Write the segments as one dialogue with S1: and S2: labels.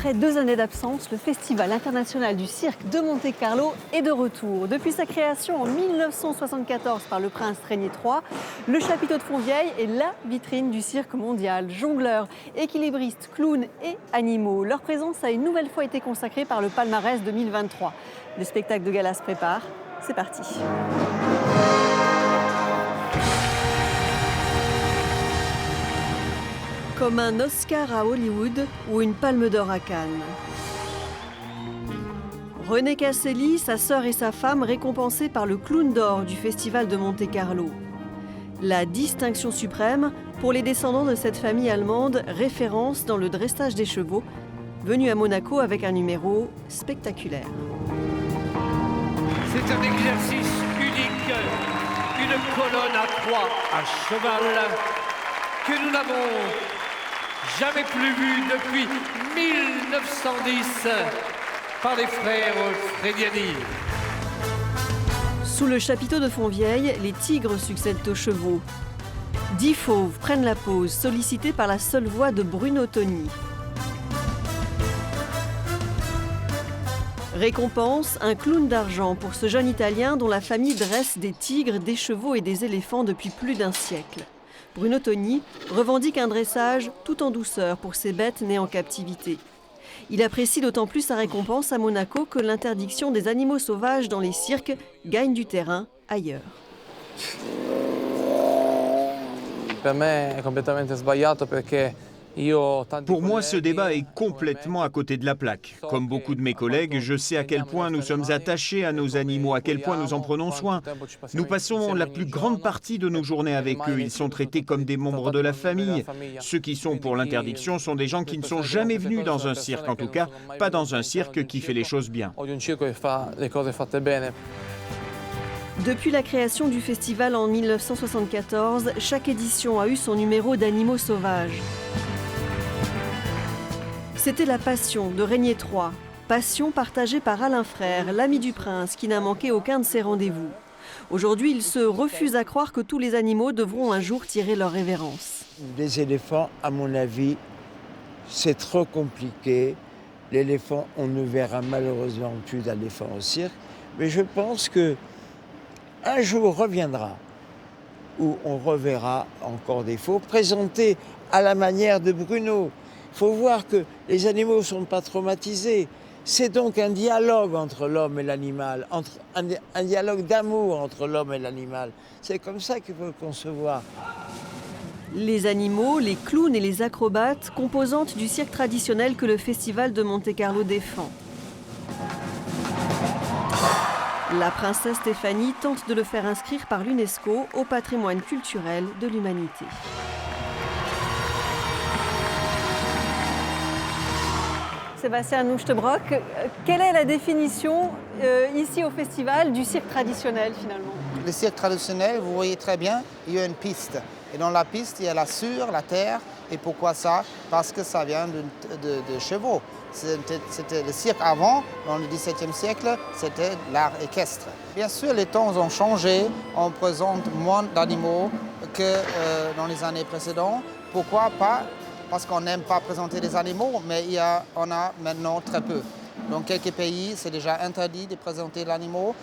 S1: Après 2 années d'absence, le Festival international du cirque de Monte-Carlo est de retour. Depuis sa création en 1974 par le prince Régnier III, le chapiteau de Fontvieille est la vitrine du cirque mondial. Jongleurs, équilibristes, clowns et animaux. Leur présence a une nouvelle fois été consacrée par le palmarès 2023. Le spectacle de gala se prépare. C'est parti. Comme un Oscar à Hollywood ou une Palme d'Or à Cannes. René Casselli, sa sœur et sa femme récompensés par le Clown d'Or du Festival de Monte-Carlo. La distinction suprême pour les descendants de cette famille allemande, référence dans le dressage des chevaux, venu à Monaco avec un numéro spectaculaire.
S2: C'est un exercice unique, une colonne à 3 à cheval que nous n'avons jamais plus vu depuis 1910 par les frères Frediani.
S1: Sous le chapiteau de Fontvieille, les tigres succèdent aux chevaux. 10 fauves prennent la pose, sollicités par la seule voix de Bruno Toni. Récompense, un clown d'argent pour ce jeune Italien dont la famille dresse des tigres, des chevaux et des éléphants depuis plus d'un siècle. Bruno Toni revendique un dressage tout en douceur pour ces bêtes nées en captivité. Il apprécie d'autant plus sa récompense à Monaco que l'interdiction des animaux sauvages dans les cirques gagne du terrain ailleurs.
S3: Per me è completamente sbagliato perché
S4: Pour moi, ce débat est complètement à côté de la plaque. Comme beaucoup de mes collègues, je sais à quel point nous sommes attachés à nos animaux, à quel point nous en prenons soin. Nous passons la plus grande partie de nos journées avec eux. Ils sont traités comme des membres de la famille. Ceux qui sont pour l'interdiction sont des gens qui ne sont jamais venus dans un cirque, en tout cas, pas dans un cirque qui fait les choses bien.
S1: Depuis la création du festival en 1974, chaque édition a eu son numéro d'animaux sauvages. C'était la passion de Régnier III, passion partagée par Alain Frère, l'ami du prince, qui n'a manqué aucun de ses rendez-vous. Aujourd'hui, il se refuse à croire que tous les animaux devront un jour tirer leur révérence.
S5: Les éléphants, à mon avis, c'est trop compliqué. L'éléphant, on ne verra malheureusement plus d'éléphant au cirque. Mais je pense qu'un jour reviendra où on reverra encore des faux présentés à la manière de Bruno. Il faut voir que les animaux ne sont pas traumatisés. C'est donc un dialogue entre l'homme et l'animal, un dialogue d'amour entre l'homme et l'animal. C'est comme ça qu'il faut le concevoir.
S1: Les animaux, les clowns et les acrobates, composantes du cirque traditionnel que le Festival de Monte-Carlo défend. La princesse Stéphanie tente de le faire inscrire par l'UNESCO au patrimoine culturel de l'humanité. Sébastien Nouchtebrock, quelle est la définition ici au festival du cirque traditionnel finalement?
S6: Le cirque traditionnel, vous voyez très bien, il y a une piste. Et dans la piste, il y a la sueur, la terre. Et pourquoi ça? Parce que ça vient de chevaux. C'était le cirque avant, dans le XVIIe siècle, c'était l'art équestre. Bien sûr, les temps ont changé, on présente moins d'animaux que dans les années précédentes. Pourquoi pas? Parce qu'on n'aime pas présenter des animaux, mais on a maintenant très peu. Dans quelques pays, c'est déjà interdit de présenter l'animal.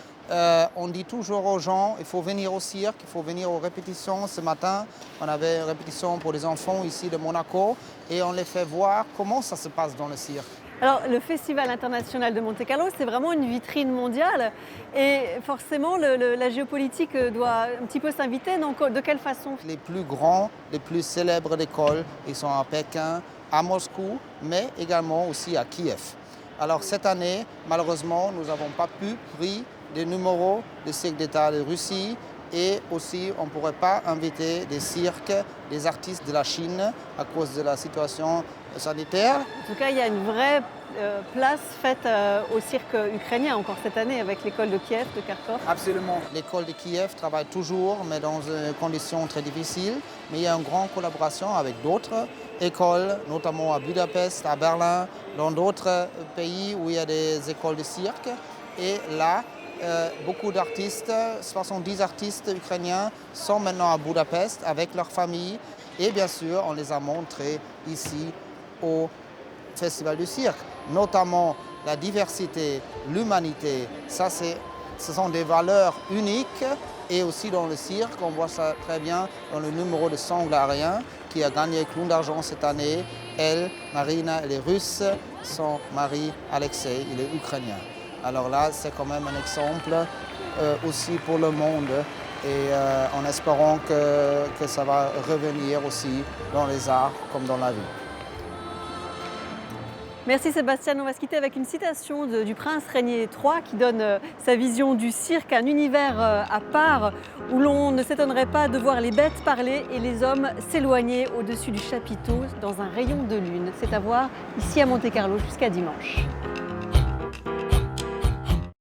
S6: On dit toujours aux gens, il faut venir au cirque, il faut venir aux répétitions. Ce matin, on avait une répétition pour les enfants ici de Monaco et on les fait voir comment ça se passe dans le cirque.
S1: Alors, le Festival international de Monte-Carlo, c'est vraiment une vitrine mondiale et forcément, la géopolitique doit un petit peu s'inviter. Donc, de quelle façon?
S6: Les plus grands, les plus célèbres écoles, ils sont à Pékin, à Moscou, mais également aussi à Kiev. Alors, cette année, malheureusement, nous n'avons pas pu prendre des numéros de cirque d'État de Russie et aussi on ne pourrait pas inviter des cirques, des artistes de la Chine à cause de la situation sanitaire.
S1: En tout cas, il y a une vraie place faite au cirque ukrainien encore cette année avec l'école de Kiev, de Kharkov.
S6: Absolument. L'école de Kiev travaille toujours, mais dans des conditions très difficiles. Mais il y a une grande collaboration avec d'autres écoles, notamment à Budapest, à Berlin, dans d'autres pays où il y a des écoles de cirque. Et là, beaucoup d'artistes, 70 artistes ukrainiens sont maintenant à Budapest avec leurs familles. Et bien sûr, on les a montrés ici au Festival du cirque. notamment la diversité, l'humanité. Ce sont des valeurs uniques. Et aussi dans le cirque, on voit ça très bien dans le numéro de Sanglarien qui a gagné Clown d'argent cette année. Elle, Marina, elle est russe, son mari Alexei, il est ukrainien. Alors là, c'est quand même un exemple aussi pour le monde et en espérant que ça va revenir aussi dans les arts comme dans la vie.
S1: Merci Sébastien. On va se quitter avec une citation du prince Régnier III qui donne sa vision du cirque, un univers à part où l'on ne s'étonnerait pas de voir les bêtes parler et les hommes s'éloigner au-dessus du chapiteau dans un rayon de lune. C'est à voir ici à Monte-Carlo jusqu'à dimanche.